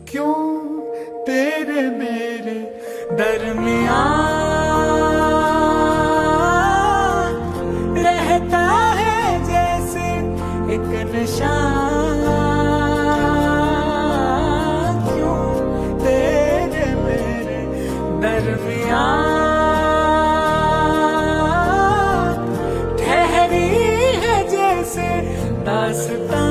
क्यों तेरे मेरे दरमियान रहता है जैसे एक निशान। क्यों तेरे मेरे दरमियान ठहरी है जैसे दास्तां।